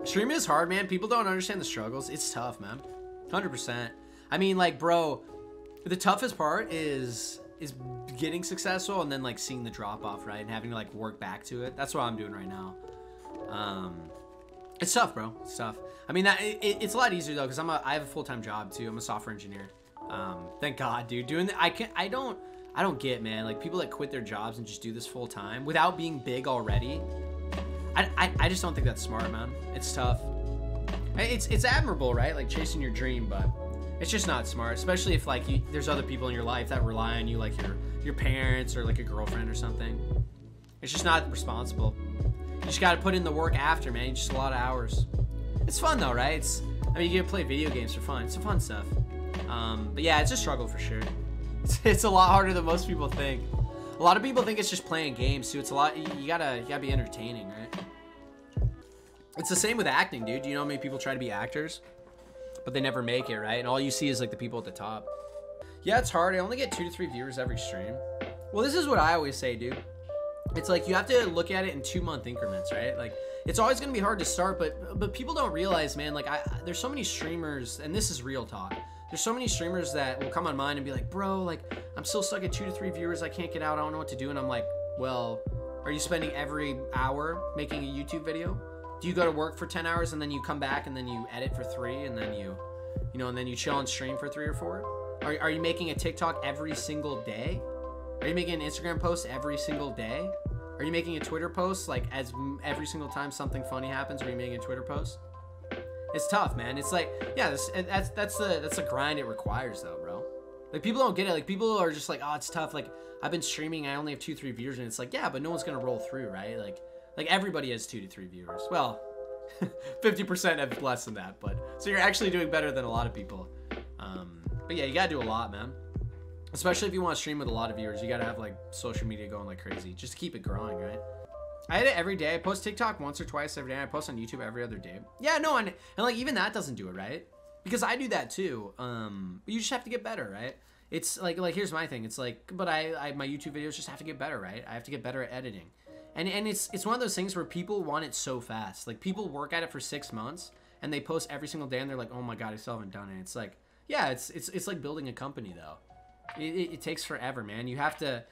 Streaming is hard, man. People don't understand the struggles. It's tough, man. 100%. I mean, like, bro, the toughest part is getting successful and then like seeing the drop off, right? And having to like work back to it. That's what I'm doing right now. It's tough, bro. It's tough. I mean, it's a lot easier though, because I have a full-time job too. I'm a software engineer. Thank God, dude. Doing that, I don't get, man. Like people that quit their jobs and just do this full time without being big already. I just don't think that's smart, man. It's tough. It's admirable, right? Like chasing your dream, but it's just not smart, especially if like there's other people in your life that rely on you, like your parents or like a girlfriend or something. It's just not responsible. You just got to put in the work after, man. Just a lot of hours. It's fun though, right? I mean, you get to play video games for fun. It's some fun stuff. But yeah, it's a struggle for sure. It's a lot harder than most people think. A lot of people think it's just playing games too. It's a lot. You gotta be entertaining, right? It's the same with acting, dude. You know how many people try to be actors, but they never make it, right? And all you see is like the people at the top. Yeah, it's hard. I only get 2 to 3 viewers every stream. Well, this is what I always say, dude. It's like you have to look at it in 2-month increments, right? Like it's always gonna be hard to start, but people don't realize, man. Like there's so many streamers, and this is real talk. There's so many streamers that will come on mine and be like, bro, like I'm still stuck at 2 to 3 viewers. I can't get out. I don't know what to do. And I'm like, well, are you spending every hour making a YouTube video? Do you go to work for 10 hours and then you come back and then you edit for 3 and then and then you chill and stream for 3 or 4? Are you making a TikTok every single day? Are you making an Instagram post every single day? Are you making a Twitter post like every single time something funny happens? Are you making a Twitter post? It's tough, man. It's like, yeah, that's the grind it requires though, bro. Like people don't get it. Like people are just like, oh, it's tough. Like I've been streaming, I only have 2-3 viewers, and it's like, yeah, but no one's gonna roll through, right? Like everybody has 2 to 3 viewers. Well, 50% have less than that, but so you're actually doing better than a lot of people. But yeah, you gotta do a lot, man. Especially if you want to stream with a lot of viewers, you gotta have like social media going like crazy just to keep it growing, right? I edit every day. I post TikTok once or twice every day. I post on YouTube every other day. Yeah, no, and like even that doesn't do it, right? Because I do that too. You just have to get better, right? It's like here's my thing. It's like, but I my YouTube videos just have to get better, right? I have to get better at editing. And it's one of those things where people want it so fast. Like people work at it for 6 months and they post every single day and they're like, oh my God, I still haven't done it. It's like, yeah, it's like building a company though. It takes forever, man. You have to,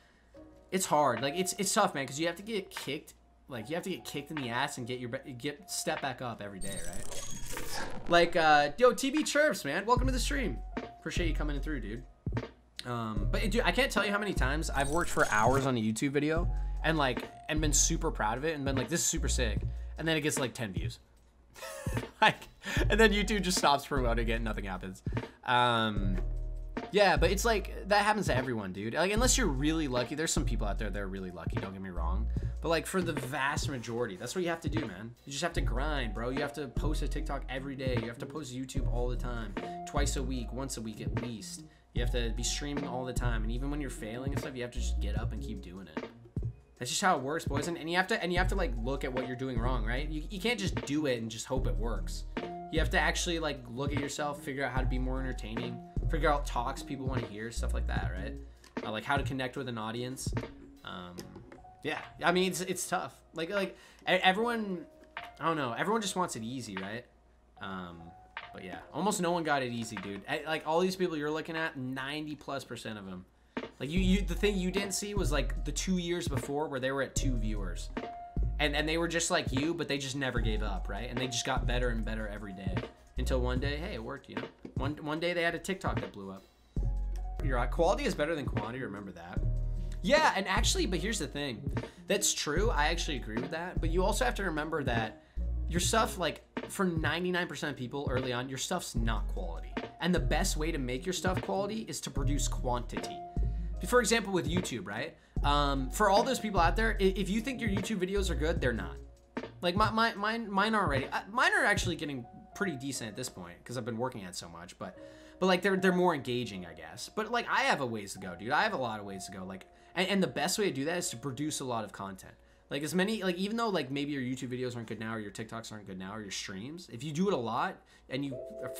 it's hard. Like it's tough, man. Cause you have to get kicked. Like you have to get kicked in the ass and get step back up every day, right? Like, yo, TB Chirps, man. Welcome to the stream. Appreciate you coming through, dude. But dude, I can't tell you how many times I've worked for hours on a YouTube video and been super proud of it and been like, this is super sick. And then it gets like 10 views. And then YouTube just stops promoting it and nothing happens. Yeah, but it's like, that happens to everyone, dude. Like, unless you're really lucky, there's some people out there that are really lucky, don't get me wrong. But like for the vast majority, that's what you have to do, man. You just have to grind, bro. You have to post a TikTok every day. You have to post YouTube all the time, twice a week, once a week at least. You have to be streaming all the time. And even when you're failing and stuff, you have to just get up and keep doing it. That's just how it works, boys. And you have to like look at what you're doing wrong, right? You can't just do it and just hope it works. You have to actually like look at yourself, figure out how to be more entertaining, figure out talks people want to hear, stuff like that, right? Like how to connect with an audience. Yeah, I mean, it's tough. Like everyone, I don't know, everyone just wants it easy, right? But yeah, almost no one got it easy, dude. Like all these people you're looking at, 90+% of them. Like the thing you didn't see was like the 2 years before where they were at 2 viewers. And they were just like you, but they just never gave up, right? And they just got better and better every day. Until one day, hey, it worked, you know? One day they had a TikTok that blew up. You're right, quality is better than quantity, remember that. Yeah, and actually, but here's the thing. That's true, I actually agree with that. But you also have to remember that your stuff, like, for 99% of people early on, your stuff's not quality. And the best way to make your stuff quality is to produce quantity. For example, with YouTube, right? For all those people out there, if you think your YouTube videos are good, they're not. Like mine are already. Mine are actually getting pretty decent at this point because I've been working at it so much. But like they're more engaging, I guess. But like I have a ways to go, dude. I have a lot of ways to go. Like and the best way to do that is to produce a lot of content. Like as many, like even though like maybe your YouTube videos aren't good now or your TikToks aren't good now or your streams, if you do it a lot and you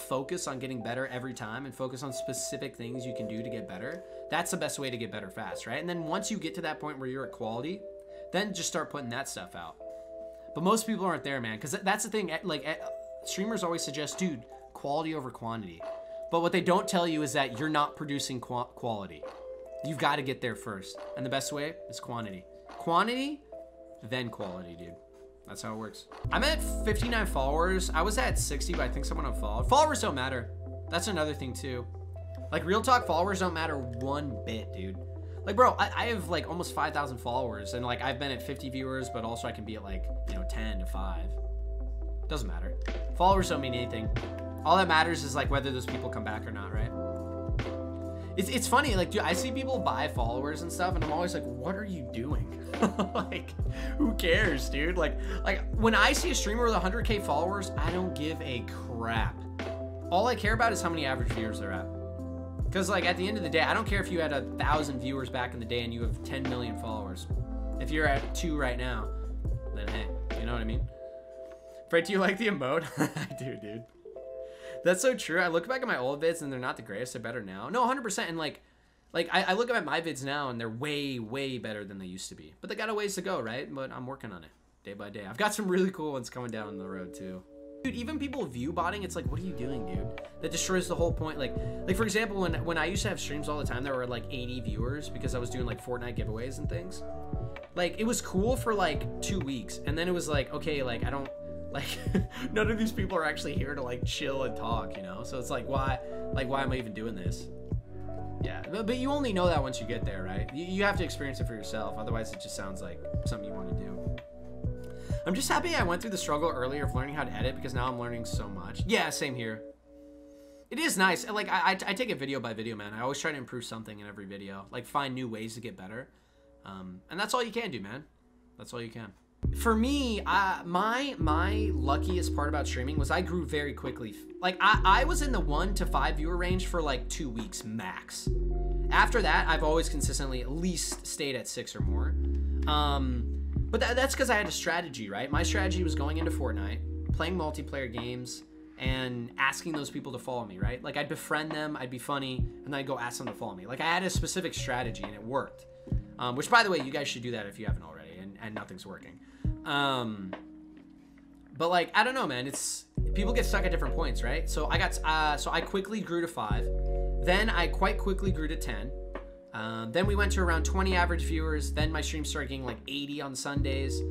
focus on getting better every time and focus on specific things you can do to get better, that's the best way to get better fast, right? And then once you get to that point where you're at quality, then just start putting that stuff out. But most people aren't there, man. Because that's the thing. Like, streamers always suggest, dude, quality over quantity. But what they don't tell you is that you're not producing quality. You've got to get there first. And the best way is quantity. Quantity, then quality, dude. That's how it works. I'm at 59 followers. I was at 60, but I think someone unfollowed. Followers don't matter. That's another thing, too. Like, real talk, followers don't matter one bit, dude. Like, bro, I have, like, almost 5,000 followers. And, like, I've been at 50 viewers, but also I can be at, like, you know, 10 to 5. Doesn't matter. Followers don't mean anything. All that matters is, like, whether those people come back or not, right? It's funny, like, dude, I see people buy followers and stuff, and I'm always like, what are you doing? Like, who cares, dude? Like, when I see a streamer with 100K followers, I don't give a crap. All I care about is how many average viewers they're at. Because, like, at the end of the day, I don't care if you had 1,000 viewers back in the day and you have 10 million followers. If you're at 2 right now, then hey, you know what I mean? Fred, do you like the emote? I do, dude. That's so true. I look back at my old vids and they're not the greatest. They're better now. No, 100%. And like I look at my vids now and they're way, way better than they used to be. But they got a ways to go, right? But I'm working on it day by day. I've got some really cool ones coming down the road too. Dude, even people view botting, it's like, what are you doing, dude? That destroys the whole point. Like for example, when I used to have streams all the time, there were like 80 viewers because I was doing like Fortnite giveaways and things. Like, it was cool for like 2 weeks. And then it was like, okay, like I don't, like, none of these people are actually here to like chill and talk, you know? So it's like, why am I even doing this? Yeah, but you only know that once you get there, right? You have to experience it for yourself. Otherwise, it just sounds like something you want to do. I'm just happy I went through the struggle earlier of learning how to edit because now I'm learning so much. Yeah, same here. It is nice. Like, I take it video by video, man. I always try to improve something in every video. Like, find new ways to get better. And that's all you can do, man. That's all you can. For me, my luckiest part about streaming was I grew very quickly. Like, I was in the 1 to 5 viewer range for like 2 weeks max. After that, I've always consistently at least stayed at 6 or more. But that's because I had a strategy, right? My strategy was going into Fortnite, playing multiplayer games, and asking those people to follow me, right? Like, I'd befriend them, I'd be funny, and then I'd go ask them to follow me. Like, I had a specific strategy, and it worked. Which, by the way, you guys should do that if you haven't already, and nothing's working. But like, I don't know, man, people get stuck at different points, right? So I quickly grew to 5, then I quite quickly grew to 10, then we went to around 20 average viewers, then my streams started getting like 80 on Sundays,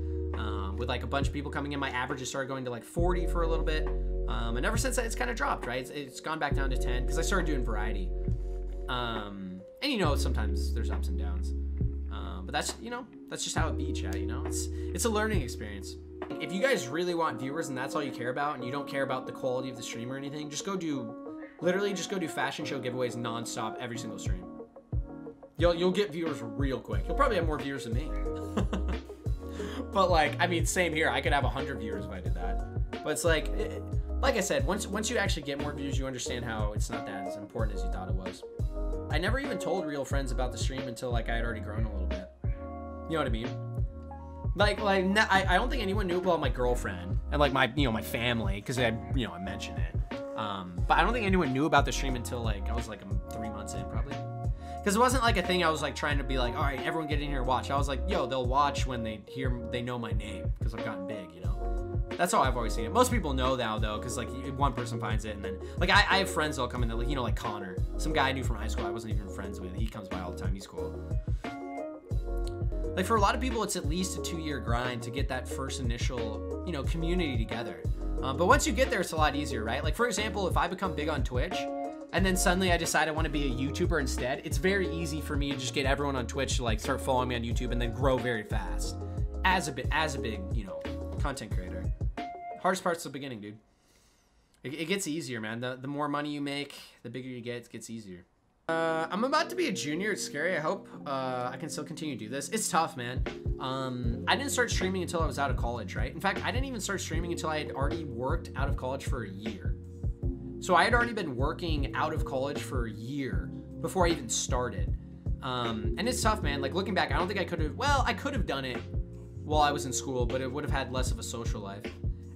with like a bunch of people coming in. My averages started going to like 40 for a little bit, and ever since that, it's kind of dropped, right? It's gone back down to 10, because I started doing variety, and you know, sometimes there's ups and downs. But that's, you know, that's just how it be, chat, you know? It's a learning experience. If you guys really want viewers and that's all you care about and you don't care about the quality of the stream or anything, literally just go do fashion show giveaways nonstop every single stream. You'll get viewers real quick. You'll probably have more viewers than me. But like, I mean, same here. I could have 100 viewers if I did that. But it's like I said, once you actually get more views, you understand how it's not that as important as you thought it was. I never even told real friends about the stream until like I had already grown a little bit. You know what I mean? Like I don't think anyone knew about my girlfriend and like my family, because I mentioned it. But I don't think anyone knew about the stream until like I was like 3 months in, probably. Because it wasn't like a thing I was like trying to be like, all right, everyone get in here and watch. I was like, yo, they'll watch when they know my name, because I've gotten big, you know? That's how I've always seen it. Most people know now though, because like one person finds it and then like I have friends that'll come in, like, you know, like Connor, some guy I knew from high school I wasn't even friends with. He comes by all the time. He's cool. Like, for a lot of people, it's at least a 2-year grind to get that first initial, you know, community together. But once you get there, it's a lot easier, right? Like, for example, if I become big on Twitch and then suddenly I decide I want to be a YouTuber instead, it's very easy for me to just get everyone on Twitch to like start following me on YouTube and then grow very fast as a big, you know, content creator. Hardest part's the beginning, dude. It gets easier, man. The more money you make, the bigger you get, it gets easier. I'm about to be a junior. It's scary. I hope I can still continue to do this. It's tough, man. I didn't start streaming until I was out of college, right? In fact, I didn't even start streaming until I had already worked out of college for a year. So I had already been working out of college for a year before I even started. And it's tough, man. Like, looking back, I don't think I could have done it while I was in school, but it would have had less of a social life.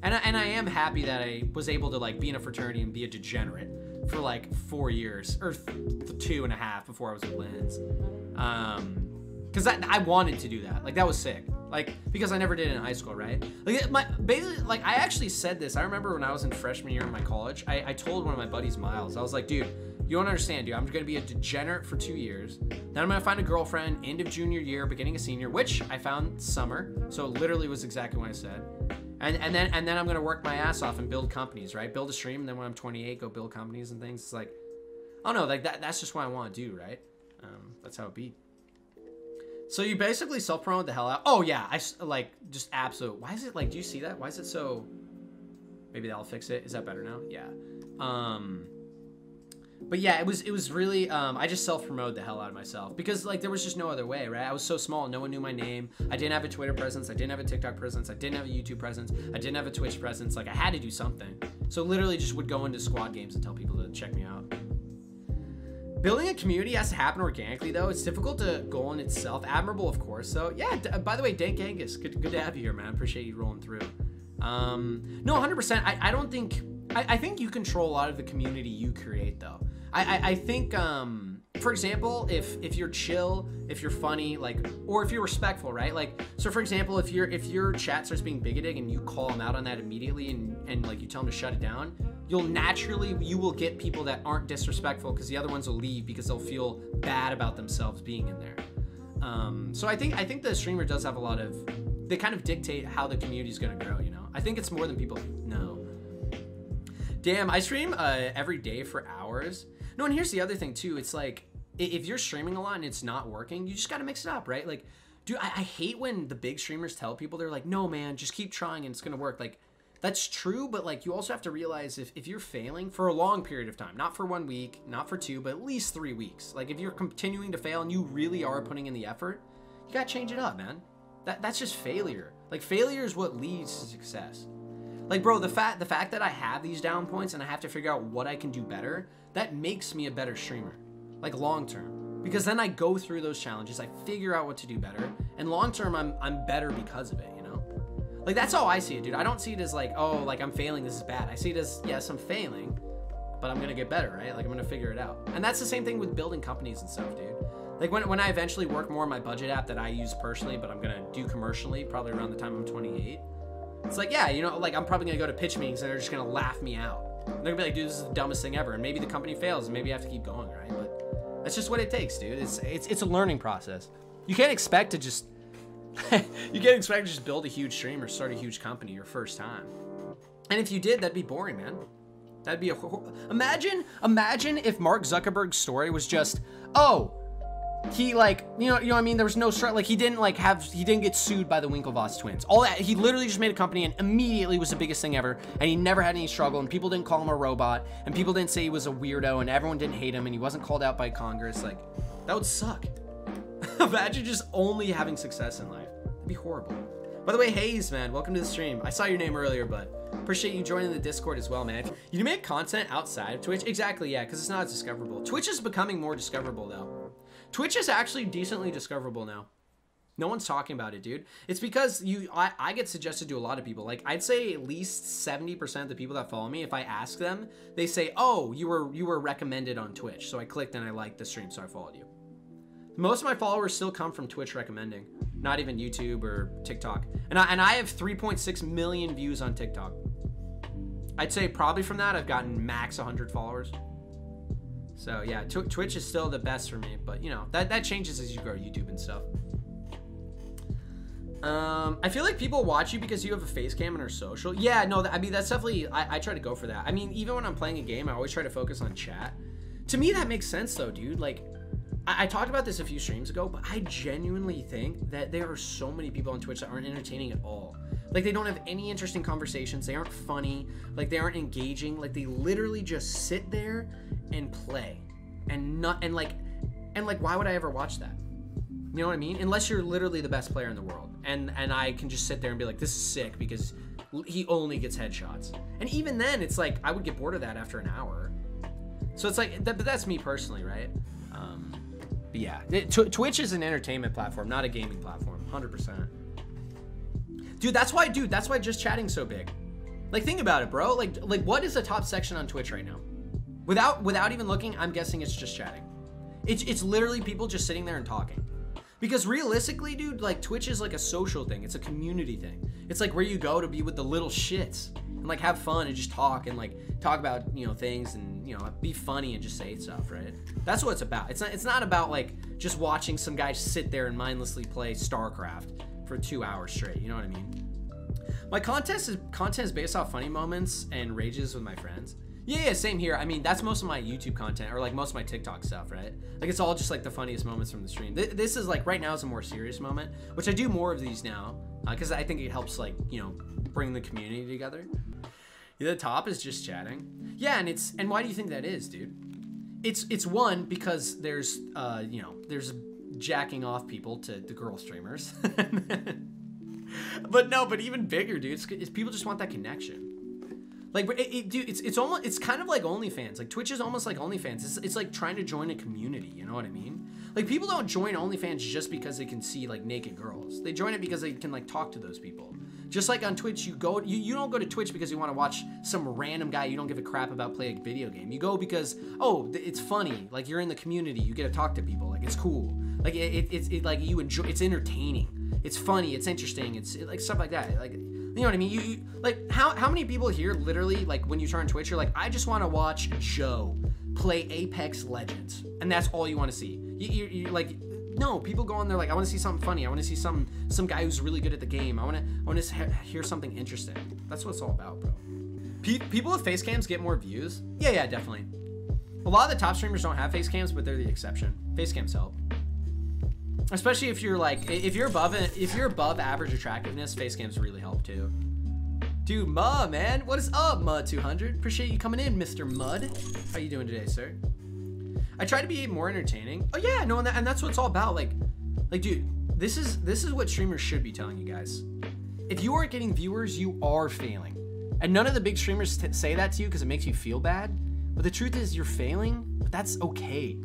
And I am happy that I was able to like be in a fraternity and be a degenerate for like 4 years, or 2.5 before I was with Lens. because I wanted to do that. Like, that was sick. Like, because I never did it in high school, right? Like, basically, like, I actually said this. I remember when I was in freshman year in my college, I told one of my buddies, Miles, I was like, dude, you don't understand, dude. I'm going to be a degenerate for 2 years. Then I'm going to find a girlfriend end of junior year, beginning of senior, which I found summer. So it literally was exactly what I said. And then I'm going to work my ass off and build companies, right? Build a stream. And then when I'm 28, go build companies and things. It's like, I don't know, like that's just what I want to do, right? That's how it be. So you basically self-promote the hell out. Oh yeah, I like just absolute. Why is it like? Do you see that? Why is it so? Maybe that'll fix it. Is that better now? Yeah. But yeah, it was really. I just self-promoted the hell out of myself because like there was just no other way, right? I was so small, no one knew my name. I didn't have a Twitter presence. I didn't have a TikTok presence. I didn't have a YouTube presence. I didn't have a Twitch presence. Like I had to do something. So literally just would go into squad games and tell people to check me out. Building a community has to happen organically, though. It's difficult to goal in itself. Admirable, of course. So, yeah, by the way, Dank Angus, good to have you here, man. Appreciate you rolling through. No, 100%. I don't think... I think you control a lot of the community you create, though. I think, for example, if you're chill, if you're funny, like, or if you're respectful, right? Like, so for example, if your chat starts being bigoted and you call them out on that immediately and like you tell them to shut it down, you will get people that aren't disrespectful because the other ones will leave because they'll feel bad about themselves being in there. So I think the streamer does have a lot of, they kind of dictate how the community is going to grow, you know? I think it's more than people know. Damn, I stream every day for hours. No, and here's the other thing too. It's like, if you're streaming a lot and it's not working, you just got to mix it up, right? Like, dude, I hate when the big streamers tell people, they're like, no, man, just keep trying and it's going to work. Like, that's true, but like you also have to realize if you're failing for a long period of time, not for 1 week, not for 2, but at least 3 weeks. Like if you're continuing to fail and you really are putting in the effort, you gotta change it up, man. That's just failure. Like failure is what leads to success. Like bro, the fact that I have these down points and I have to figure out what I can do better, that makes me a better streamer. Like long term. Because then I go through those challenges, I figure out what to do better, and long term I'm better because of it, you know? Like, that's how I see it, dude. I don't see it as like, oh, like, I'm failing, this is bad. I see it as, yes, I'm failing, but I'm gonna get better, right? Like, I'm gonna figure it out. And that's the same thing with building companies and stuff, dude. Like, when I eventually work more on my budget app that I use personally, but I'm gonna do commercially, probably around the time I'm 28, it's like, yeah, you know, like, I'm probably gonna go to pitch meetings and they're just gonna laugh me out. They're gonna be like, dude, this is the dumbest thing ever. And maybe the company fails and maybe I have to keep going, right? But that's just what it takes, dude. It's a learning process. You can't expect to just... you can't expect to just build a huge stream or start a huge company your first time. And if you did, that'd be boring, man. That'd be imagine if Mark Zuckerberg's story was just, oh, he like, you know what I mean? There was no struggle. Like he didn't get sued by the Winklevoss twins. All that, he literally just made a company and immediately was the biggest thing ever. And he never had any struggle and people didn't call him a robot and people didn't say he was a weirdo and everyone didn't hate him and he wasn't called out by Congress. Like that would suck. Imagine just only having success in life. It'd be horrible. By the way, Hayes, man, welcome to the stream. I saw your name earlier, but appreciate you joining the Discord as well, man. You make content outside of Twitch? Exactly, yeah, because it's not as discoverable. Twitch is becoming more discoverable, though. Twitch is actually decently discoverable now. No one's talking about it, dude. It's because I get suggested to a lot of people. Like, I'd say at least 70% of the people that follow me, if I ask them, they say, oh, you were recommended on Twitch. So I clicked and I liked the stream, so I followed you. Most of my followers still come from Twitch recommending, not even YouTube or TikTok. And I have 3.6 million views on TikTok. I'd say probably from that I've gotten max 100 followers. So yeah, Twitch is still the best for me, but you know, that changes as you grow YouTube and stuff. I feel like people watch you because you have a face cam and are social. Yeah, no, I mean, that's definitely, I try to go for that. I mean, even when I'm playing a game, I always try to focus on chat. To me, that makes sense though, dude. Like, I talked about this a few streams ago, but I genuinely think that there are so many people on Twitch that aren't entertaining at all. Like, they don't have any interesting conversations. They aren't funny. Like, they aren't engaging. Like, they literally just sit there and play. And why would I ever watch that? You know what I mean? Unless you're literally the best player in the world. And I can just sit there and be like, this is sick because he only gets headshots. And even then, it's like, I would get bored of that after an hour. So it's like, but that's me personally, right? But yeah, Twitch is an entertainment platform, not a gaming platform, 100%. Dude, that's why just chatting's so big. Like, think about it, bro. Like what is the top section on Twitch right now? Without even looking, I'm guessing it's just chatting. It's literally people just sitting there and talking. Because realistically, dude, like Twitch is like a social thing. It's a community thing. It's like where you go to be with the little shits and like have fun and just talk and like talk about, you know, things and, you know, be funny and just say stuff, right? That's what it's about. It's not about like just watching some guy sit there and mindlessly play StarCraft for 2 hours straight. You know what I mean? My content is based off funny moments and rages with my friends. Yeah, same here. I mean, that's most of my YouTube content, or like most of my TikTok stuff, right? Like it's all just like the funniest moments from the stream. This is like, right now is a more serious moment, which I do more of these now, because I think it helps, like, you know, bring the community together. The top is just chatting. Yeah, and why do you think that is, dude? It's one, because there's you know, there's jacking off people to the girl streamers. But even bigger, dude, it's people just want that connection. Like, dude, it's kind of like OnlyFans. Like, Twitch is almost like OnlyFans. It's like trying to join a community, you know what I mean? Like, people don't join OnlyFans just because they can see, like, naked girls. They join it because they can, like, talk to those people. Just like on Twitch, you don't go to Twitch because you want to watch some random guy you don't give a crap about play a video game. You go because, oh, it's funny. Like, you're in the community. You get to talk to people. Like, it's cool. Like, it's like, you enjoy, it's entertaining. It's funny. It's interesting. It's like stuff like that. Like, you know what I mean? You like, how many people here literally, like, when you turn Twitch, you're like, I just want to watch Joe play Apex Legends, and that's all you want to see. You're like, no, people go on there like, I want to see something funny. I want to see some guy who's really good at the game. I want to hear something interesting. That's what it's all about, bro. People with face cams get more views. Yeah, definitely. A lot of the top streamers don't have face cams, but they're the exception. Face cams help. Especially if you're like, if you're above average attractiveness, face cams really help too. Dude, man, what is up, Mud200? Appreciate you coming in, Mr. Mud. How you doing today, sir? I try to be more entertaining. Oh yeah, no, and that's what it's all about. Like, dude, this is what streamers should be telling you guys. If you aren't getting viewers, you are failing. And none of the big streamers say that to you because it makes you feel bad. But the truth is, you're failing, but that's okay.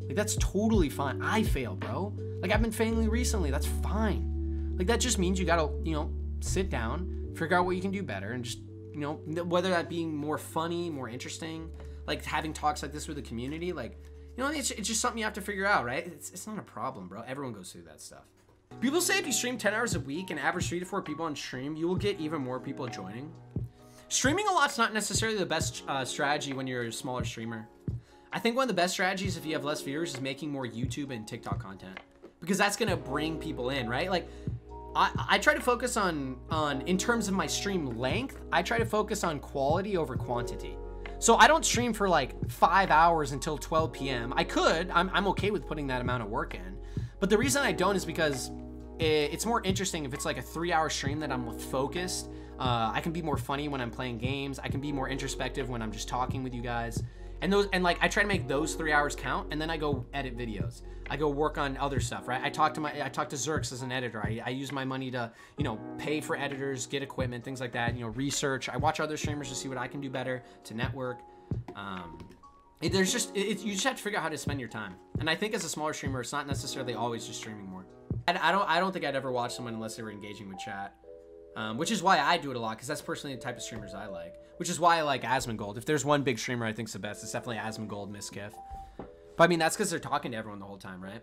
Like, that's totally fine. I fail, bro. Like, I've been failing recently. That's fine. Like, that just means you gotta, you know, sit down, figure out what you can do better, and just, you know, whether that being more funny, more interesting, like having talks like this with the community, like, you know, it's just something you have to figure out, right? It's not a problem, bro. Everyone goes through that stuff. People say if you stream 10 hours a week and average 3 to 4 people on stream, you will get even more people joining. Streaming a lot's not necessarily the best strategy when you're a smaller streamer. I think one of the best strategies if you have less viewers is making more YouTube and TikTok content, because that's gonna bring people in, right? Like, I try to focus on in terms of my stream length, I try to focus on quality over quantity. So I don't stream for like 5 hours until 12 p.m. I could, I'm okay with putting that amount of work in. But the reason I don't is because it's more interesting if it's like a 3-hour stream that I'm focused. I can be more funny when I'm playing games. I can be more introspective when I'm just talking with you guys. And like, I try to make those 3 hours count, and then I go edit videos. I go work on other stuff, right? I talk to Zerx as an editor. I use my money to, you know, pay for editors, get equipment, things like that, you know, research. I watch other streamers to see what I can do better, to network. You just have to figure out how to spend your time. And I think as a smaller streamer, it's not necessarily always just streaming more. I don't think I'd ever watch someone unless they were engaging with chat. Which is why I do it a lot, because that's personally the type of streamers I like. Which is why I like Asmongold. If there's one big streamer I think's the best, it's definitely Asmongold, Miskiff. But I mean, that's because they're talking to everyone the whole time, right?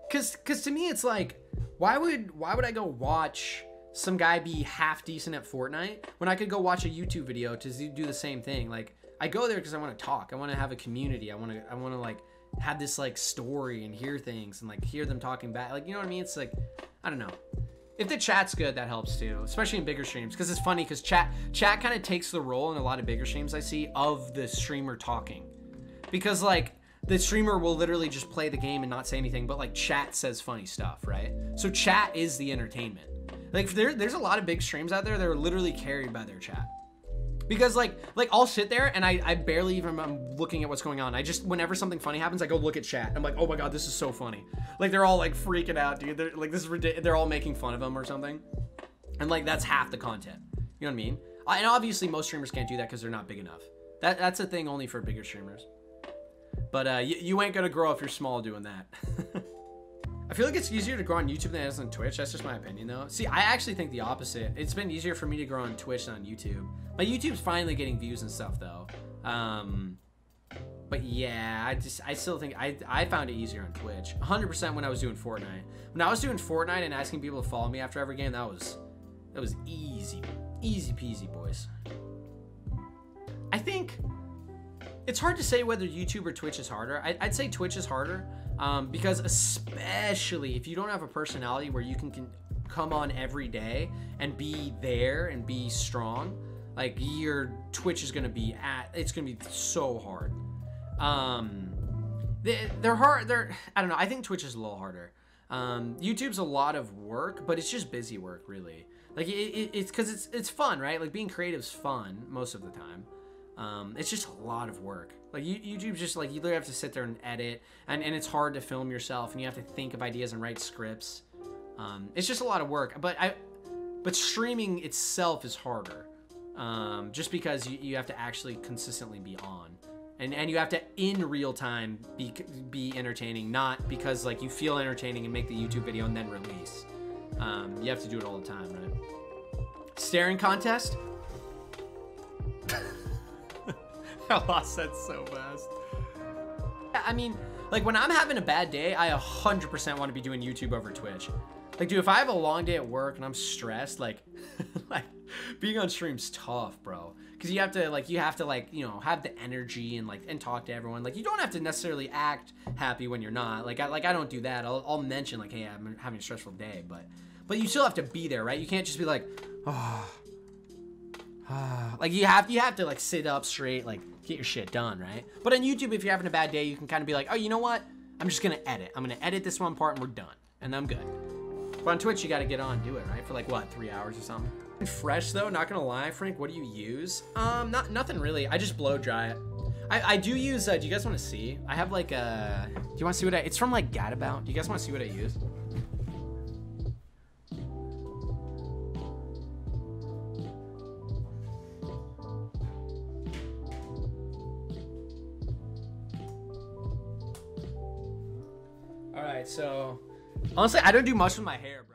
Because to me, it's like, why would I go watch some guy be half decent at Fortnite when I could go watch a YouTube video to do the same thing? Like, I go there because I want to talk. I want to have a community. I want to like have this like story and hear things and like hear them talking back. Like, you know what I mean? It's like, I don't know. If the chat's good, that helps too, especially in bigger streams, because it's funny because chat kind of takes the role in a lot of bigger streams I see of the streamer talking, because like the streamer will literally just play the game and not say anything, but like chat says funny stuff, right? So chat is the entertainment. Like there's a lot of big streams out there that are literally carried by their chat. Because like I'll sit there and I barely even am looking at what's going on. I just, whenever something funny happens, I go look at chat. I'm like, oh my god, this is so funny. Like they're all like freaking out, dude. They're like, this is ridiculous. They're all making fun of them or something. And like that's half the content. You know what I mean? And obviously most streamers can't do that because they're not big enough. That's a thing only for bigger streamers. But you ain't gonna grow if you're small doing that. I feel like it's easier to grow on YouTube than it is on Twitch. That's just my opinion though. See, I actually think the opposite. It's been easier for me to grow on Twitch than on YouTube. My YouTube's finally getting views and stuff though. But yeah, I still think I found it easier on Twitch. 100% when I was doing Fortnite. When I was doing Fortnite and asking people to follow me after every game, that was easy. Easy peasy, boys. I think it's hard to say whether YouTube or Twitch is harder. I'd say Twitch is harder because especially if you don't have a personality where you can come on every day and be there and be strong, like your Twitch is gonna be it's gonna be so hard. They're hard. I don't know. I think Twitch is a little harder. YouTube's a lot of work, but it's just busy work, really. Like it's because it's fun, right? Like being creative is fun most of the time. It's just a lot of work. Like YouTube's just like you literally have to sit there and edit, and it's hard to film yourself, and you have to think of ideas and write scripts. It's just a lot of work. But streaming itself is harder, just because you have to actually consistently be on. And you have to in real time be entertaining, not because like you feel entertaining and make the YouTube video and then release. You have to do it all the time, right? Staring contest. I lost that so fast. I mean, like when I'm having a bad day, I 100% want to be doing YouTube over Twitch. Like, dude, if I have a long day at work and I'm stressed, like, like being on stream's tough, bro. Because you have to like, you know, have the energy and talk to everyone. Like, you don't have to necessarily act happy when you're not. Like I don't do that. I'll mention like, hey, I'm having a stressful day, but you still have to be there, right? You can't just be like, oh, like you have to like sit up straight, like get your shit done, right? But on YouTube, if you're having a bad day, you can kind of be like, oh, you know what? I'm just gonna edit. I'm gonna edit this one part and we're done, and I'm good. But on Twitch, you got to get on and do it, right? For like what, 3 hours or something. Fresh though, not gonna lie, Frank. What do you use? Nothing really. I just blow dry it. I do use. Do you guys want to see? I have like a. Do you want to see what It's from like Gadabout. Do you guys want to see what I use? All right, so honestly, I don't do much with my hair, bro.